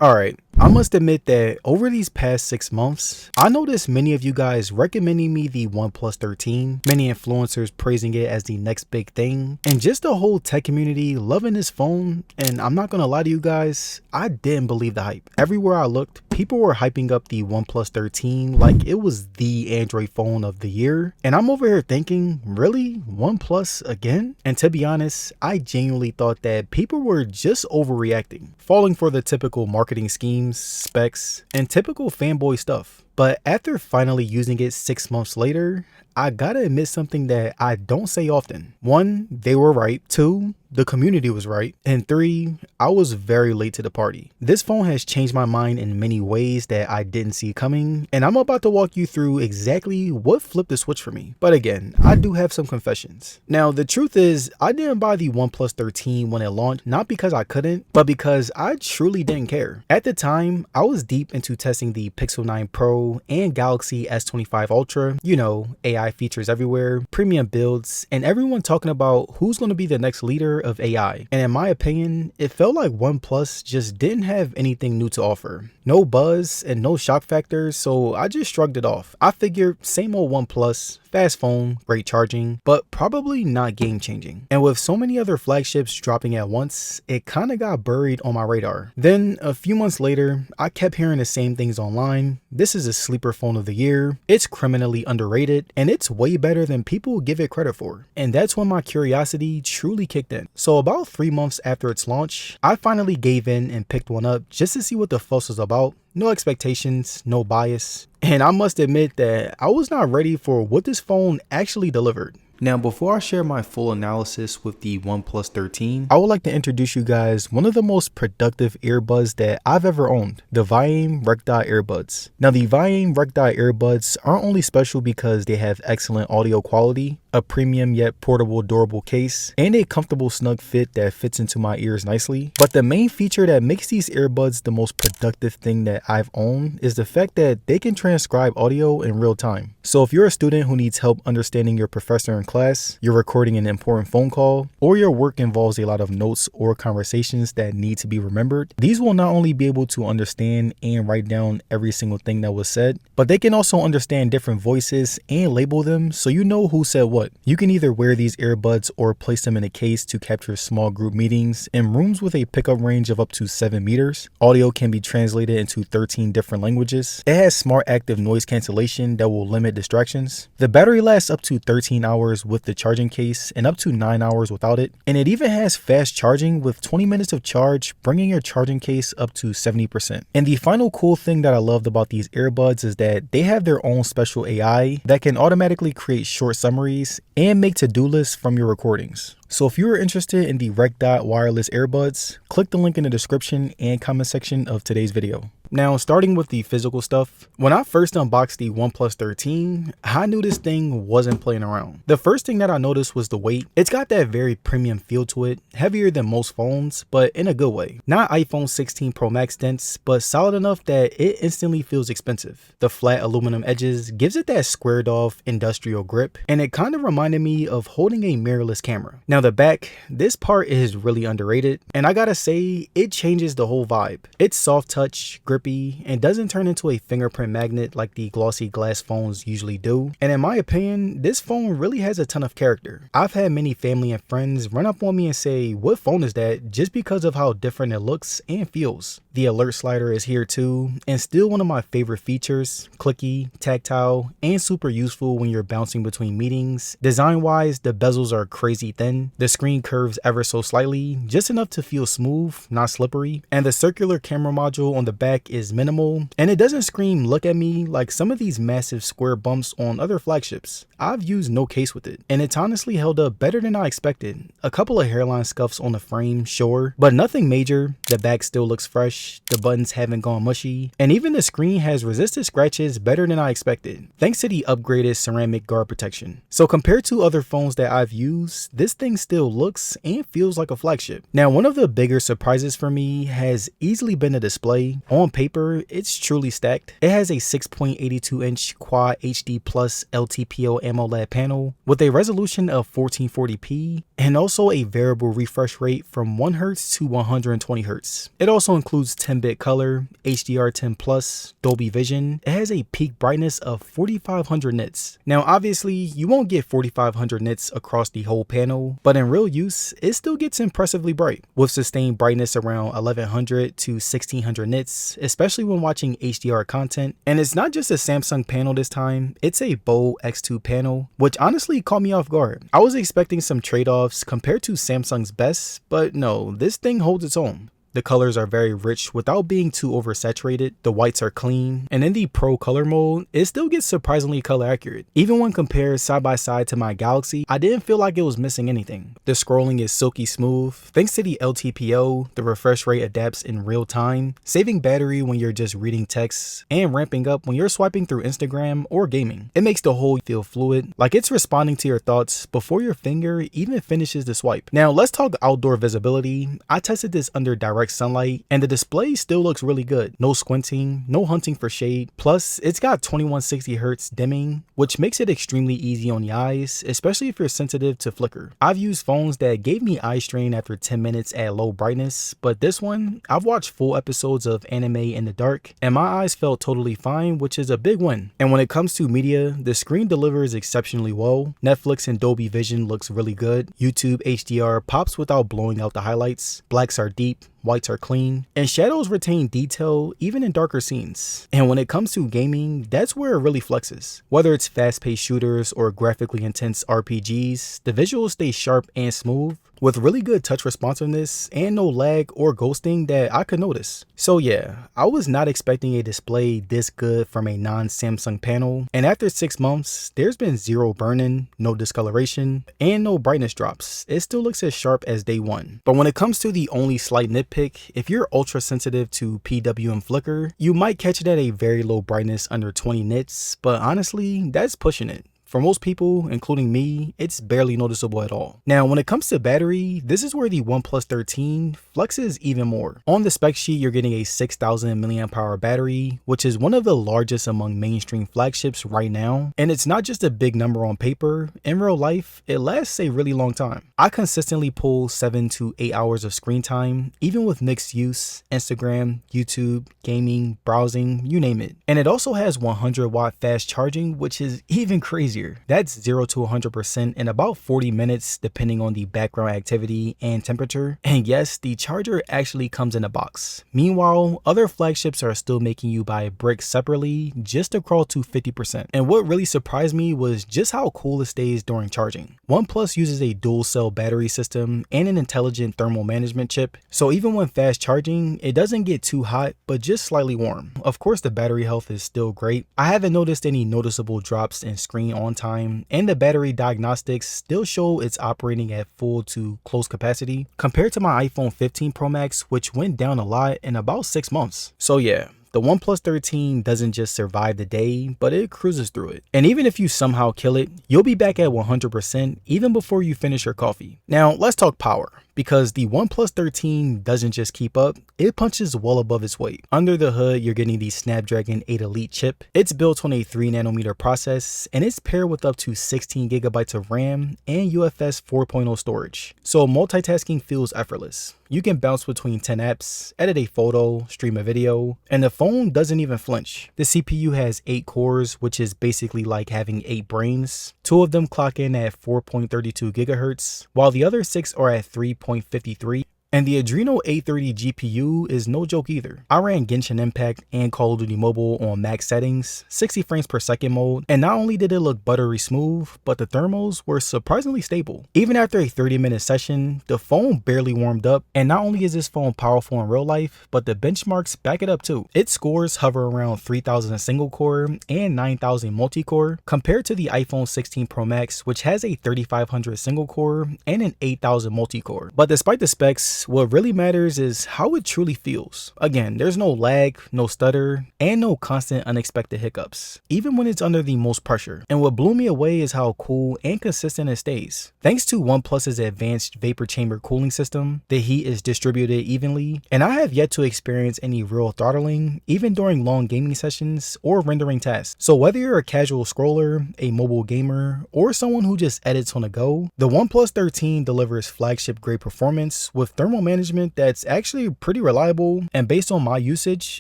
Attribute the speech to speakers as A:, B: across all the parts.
A: Alright, I must admit that over these past 6 months, I noticed many of you guys recommending me the OnePlus 13, many influencers praising it as the next big thing, and just the whole tech community loving this phone. And I'm not gonna lie to you guys, I didn't believe the hype. Everywhere I looked, people were hyping up the OnePlus 13 like it was the Android phone of the year. And I'm over here thinking, really? OnePlus again? And to be honest, I genuinely thought that people were just overreacting, falling for the typical marketing schemes, specs, and typical fanboy stuff. But after finally using it 6 months later, I gotta admit something that I don't say often. 1, they were right. 2, the community was right. And 3, I was very late to the party. This phone has changed my mind in many ways that I didn't see coming, and I'm about to walk you through exactly what flipped the switch for me. But again, I do have some confessions. Now, the truth is, I didn't buy the OnePlus 13 when it launched, not because I couldn't, but because I truly didn't care. At the time, I was deep into testing the Pixel 9 Pro and Galaxy S25 Ultra, you know, AI features everywhere, premium builds, and everyone talking about who's going to be the next leader of AI. And in my opinion, it felt like OnePlus just didn't have anything new to offer. No buzz and no shock factors, so I just shrugged it off. I figured same old OnePlus, fast phone, great charging, but probably not game changing. And with so many other flagships dropping at once, it kinda got buried on my radar. Then a few months later, I kept hearing the same things online. This is a sleeper phone of the year, it's criminally underrated, and it's way better than people give it credit for. And that's when my curiosity truly kicked in. So about 3 months after its launch, I finally gave in and picked one up just to see what the fuss was about. No expectations, no bias. And I must admit that I was not ready for what this phone actually delivered. Now, before I share my full analysis with the OnePlus 13, I would like to introduce you guys one of the most productive earbuds that I've ever owned, the Volume Rec Dot earbuds. Now, the Volume Rec Dot earbuds aren't only special because they have excellent audio quality, a premium yet portable durable case, and a comfortable snug fit that fits into my ears nicely. But the main feature that makes these earbuds the most productive thing that I've owned is the fact that they can transcribe audio in real time. So if you're a student who needs help understanding your professor in class, you're recording an important phone call, or your work involves a lot of notes or conversations that need to be remembered, these will not only be able to understand and write down every single thing that was said, but they can also understand different voices and label them so you know who said what. You can either wear these earbuds or place them in a case to capture small group meetings in rooms with a pickup range of up to 7 meters. Audio can be translated into 13 different languages. It has smart active noise cancellation that will limit distractions. The battery lasts up to 13 hours with the charging case and up to 9 hours without it. And it even has fast charging with 20 minutes of charge, bringing your charging case up to 70%. And the final cool thing that I loved about these earbuds is that they have their own special AI that can automatically create short summaries and make to-do lists from your recordings. So if you are interested in the Rec Dot wireless earbuds, click the link in the description and comment section of today's video. Now, starting with the physical stuff, when I first unboxed the OnePlus 13, I knew this thing wasn't playing around. The first thing that I noticed was the weight. It's got that very premium feel to it, heavier than most phones, but in a good way. Not iPhone 16 Pro Max dense, but solid enough that it instantly feels expensive. The flat aluminum edges gives it that squared off industrial grip, and it kind of reminded me of holding a mirrorless camera. Now the back, this part is really underrated, and I gotta say, it changes the whole vibe. It's soft touch, grippy, and doesn't turn into a fingerprint magnet like the glossy glass phones usually do. And in my opinion, this phone really has a ton of character. I've had many family and friends run up on me and say, "What phone is that?" just because of how different it looks and feels. The alert slider is here too, and still one of my favorite features, clicky, tactile, and super useful when you're bouncing between meetings. Design wise, the bezels are crazy thin. The screen curves ever so slightly, just enough to feel smooth, not slippery. And the circular camera module on the back is minimal, and it doesn't scream "look at me" like some of these massive square bumps on other flagships. I've used no case with it, and it's honestly held up better than I expected. A couple of hairline scuffs on the frame, sure, but nothing major. The back still looks fresh, the buttons haven't gone mushy, and even the screen has resisted scratches better than I expected, thanks to the upgraded ceramic guard protection. So compared to other phones that I've used, this thing still looks and feels like a flagship. Now, one of the bigger surprises for me has easily been the display. On paper, it's truly stacked. It has a 6.82-inch Quad HD Plus LTPO AMOLED panel with a resolution of 1440p and also a variable refresh rate from 1 Hz to 120 Hz. It also includes 10-bit color, HDR10 Plus, Dolby Vision, it has a peak brightness of 4500 nits. Now obviously you won't get 4500 nits across the whole panel, but in real use it still gets impressively bright, with sustained brightness around 1100 to 1600 nits, especially when watching HDR content. And it's not just a Samsung panel this time, it's a bold X2 panel, which honestly caught me off guard. I was expecting some trade-offs compared to Samsung's best, but no, this thing holds its own. The colors are very rich without being too oversaturated, the whites are clean, and in the Pro color mode, it still gets surprisingly color accurate. Even when compared side by side to my Galaxy, I didn't feel like it was missing anything. The scrolling is silky smooth, thanks to the LTPO, the refresh rate adapts in real time, saving battery when you're just reading text, and ramping up when you're swiping through Instagram or gaming. It makes the whole feel fluid, like it's responding to your thoughts before your finger even finishes the swipe. Now let's talk outdoor visibility. I tested this under direct sunlight and the display still looks really good. No squinting, no hunting for shade. Plus it's got 2160Hz dimming, which makes it extremely easy on the eyes, especially if you're sensitive to flicker. I've used phones that gave me eye strain after 10 minutes at low brightness, but this one, I've watched full episodes of anime in the dark and my eyes felt totally fine, which is a big win. And when it comes to media, the screen delivers exceptionally well. Netflix and Dolby Vision looks really good. YouTube HDR pops without blowing out the highlights. Blacks are deep, whites are clean, and shadows retain detail even in darker scenes. And when it comes to gaming, that's where it really flexes. Whether it's fast-paced shooters or graphically intense RPGs, the visuals stay sharp and smooth, with really good touch responsiveness and no lag or ghosting that I could notice. So yeah, I was not expecting a display this good from a non-Samsung panel, and after 6 months, there's been zero burn-in, no discoloration, and no brightness drops. It still looks as sharp as day one. But when it comes to the only slight nitpick, if you're ultra sensitive to PWM flicker, you might catch it at a very low brightness under 20 nits, but honestly, that's pushing it. For most people, including me, it's barely noticeable at all. Now, when it comes to battery, this is where the OnePlus 13 flexes even more. On the spec sheet, you're getting a 6000 mAh battery, which is one of the largest among mainstream flagships right now. And it's not just a big number on paper. In real life, it lasts a really long time. I consistently pull 7 to 8 hours of screen time, even with mixed use, Instagram, YouTube, gaming, browsing, you name it. And it also has 100-watt fast charging, which is even crazier. That's 0 to 100% in about 40 minutes depending on the background activity and temperature. And yes, the charger actually comes in a box. Meanwhile, other flagships are still making you buy bricks separately just to crawl to 50%. And what really surprised me was just how cool it stays during charging. OnePlus uses a dual cell battery system and an intelligent thermal management chip, so even when fast charging, it doesn't get too hot but just slightly warm. Of course, the battery health is still great. I haven't noticed any noticeable drops in screen on time, and the battery diagnostics still show it's operating at full to close capacity compared to my iPhone 15 Pro Max, which went down a lot in about 6 months. So yeah, the OnePlus 13 doesn't just survive the day, but it cruises through it. And even if you somehow kill it, you'll be back at 100% even before you finish your coffee. Now let's talk power, because the OnePlus 13 doesn't just keep up, it punches well above its weight. Under the hood, you're getting the Snapdragon 8 Elite chip. It's built on a 3nm process, and it's paired with up to 16GB of RAM and UFS 4.0 storage. So multitasking feels effortless. You can bounce between 10 apps, edit a photo, stream a video, and the phone doesn't even flinch. The CPU has 8 cores, which is basically like having 8 brains. 2 of them clock in at 4.32 GHz, while the other 6 are at 3.53. And the Adreno 830 GPU is no joke either. I ran Genshin Impact and Call of Duty Mobile on max settings, 60 frames per second mode, and not only did it look buttery smooth, but the thermals were surprisingly stable. Even after a 30-minute session, the phone barely warmed up, and not only is this phone powerful in real life, but the benchmarks back it up too. Its scores hover around 3000 single core and 9000 multi-core, compared to the iPhone 16 Pro Max, which has a 3500 single core and an 8000 multi-core. But despite the specs, what really matters is how it truly feels. Again, there's no lag, no stutter, and no constant unexpected hiccups, even when it's under the most pressure. And what blew me away is how cool and consistent it stays. Thanks to OnePlus's advanced vapor chamber cooling system, the heat is distributed evenly, and I have yet to experience any real throttling, even during long gaming sessions or rendering tasks. So whether you're a casual scroller, a mobile gamer, or someone who just edits on the go, the OnePlus 13 delivers flagship grade performance with thermal thermal management that's actually pretty reliable, and based on my usage,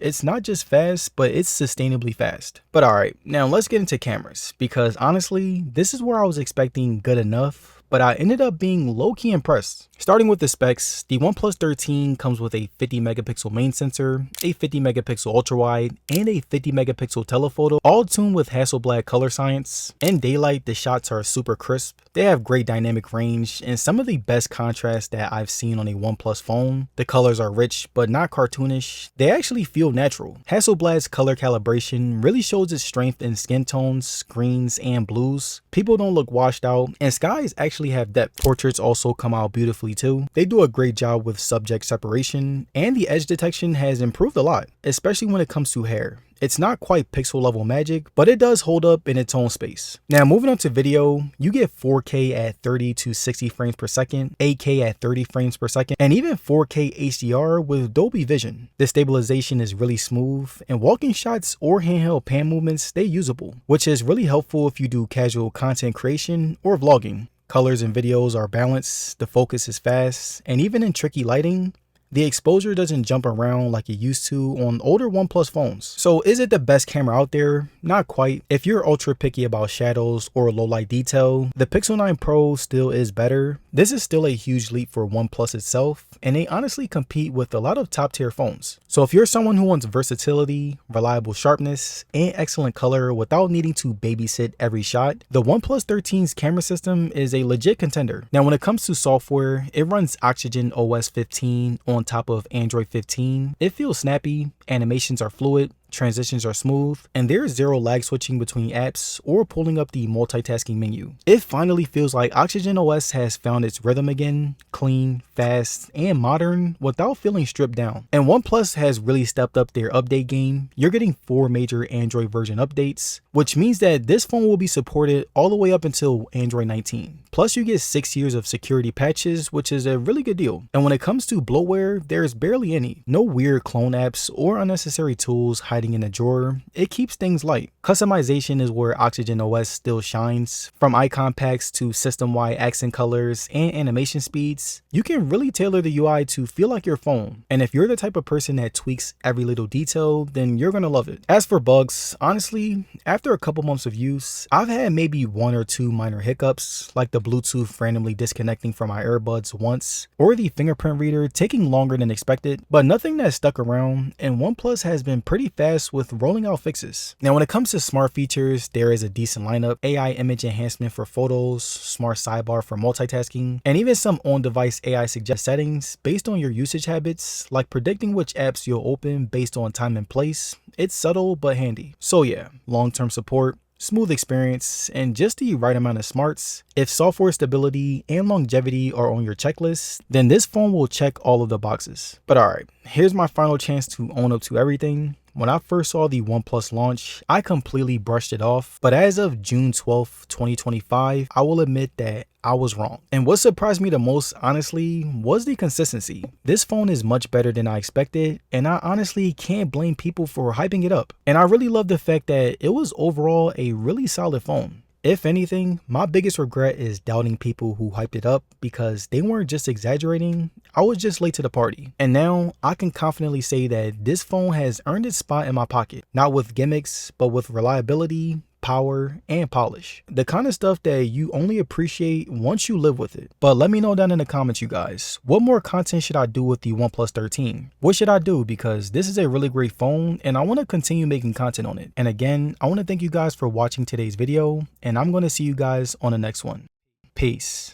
A: it's not just fast, but it's sustainably fast. But alright, now let's get into cameras, because honestly, this is where I was expecting good enough, but I ended up being low-key impressed. Starting with the specs, the OnePlus 13 comes with a 50 megapixel main sensor, a 50 megapixel ultra-wide, and a 50 megapixel telephoto, all tuned with Hasselblad color science. In daylight, the shots are super crisp. They have great dynamic range and some of the best contrast that I've seen on a OnePlus phone. The colors are rich, but not cartoonish. They actually feel natural. Hasselblad's color calibration really shows its strength in skin tones, greens, and blues. People don't look washed out, and skies actually have depth. Portraits also come out beautifully too. They do a great job with subject separation, and the edge detection has improved a lot, especially when it comes to hair. It's not quite pixel level magic, but it does hold up in its own space. Now moving on to video, you get 4K at 30 to 60 frames per second, 8K at 30 frames per second, and even 4K HDR with Dolby Vision. The stabilization is really smooth, and walking shots or handheld pan movements stay usable, which is really helpful if you do casual content creation or vlogging. Colors and videos are balanced, the focus is fast, and even in tricky lighting, the exposure doesn't jump around like it used to on older OnePlus phones. So is it the best camera out there? Not quite. If you're ultra picky about shadows or low light detail, the Pixel 9 Pro still is better. This is still a huge leap for OnePlus itself, and they honestly compete with a lot of top tier phones. So if you're someone who wants versatility, reliable sharpness, and excellent color without needing to babysit every shot, the OnePlus 13's camera system is a legit contender. Now when it comes to software, it runs Oxygen OS 15 on top of Android 15. It feels snappy, animations are fluid, transitions are smooth, and there's zero lag switching between apps or pulling up the multitasking menu. It finally feels like Oxygen OS has found its rhythm again, clean, fast, and modern without feeling stripped down. And OnePlus has really stepped up their update game. You're getting 4 major Android version updates, which means that this phone will be supported all the way up until Android 19. Plus you get 6 years of security patches, which is a really good deal. And when it comes to bloatware, there's barely any. No weird clone apps or unnecessary tools hiding in a drawer. It keeps things light. Customization is where Oxygen OS still shines. From icon packs to system-wide accent colors and animation speeds, you can really tailor the UI to feel like your phone. And if you're the type of person that tweaks every little detail, then you're gonna love it. As for bugs, honestly, after a couple months of use, I've had maybe 1 or 2 minor hiccups, like the Bluetooth randomly disconnecting from my earbuds once, or the fingerprint reader taking longer than expected, but nothing that stuck around, and OnePlus has been pretty fast with rolling out fixes. Now when it comes to smart features, there is a decent lineup: AI image enhancement for photos, smart sidebar for multitasking, and even some on-device AI suggest settings based on your usage habits, like predicting which apps you'll open based on time and place. It's subtle but handy. So yeah, long-term support, smooth experience, and just the right amount of smarts. If software stability and longevity are on your checklist, then this phone will check all of the boxes. But alright, here's my final chance to own up to everything. When I first saw the OnePlus launch, I completely brushed it off, but as of June 12th, 2025, I will admit that I was wrong. And what surprised me the most, honestly, was the consistency. This phone is much better than I expected, and I honestly can't blame people for hyping it up. And I really love the fact that it was overall a really solid phone. If anything, my biggest regret is doubting people who hyped it up, because they weren't just exaggerating, I was just late to the party. And now I can confidently say that this phone has earned its spot in my pocket, not with gimmicks, but with reliability, power, and polish. The kind of stuff that you only appreciate once you live with it. But let me know down in the comments, you guys, what more content should I do with the OnePlus 13? What should I do? Because this is a really great phone and I want to continue making content on it. And again, I want to thank you guys for watching today's video, and I'm going to see you guys on the next one. Peace.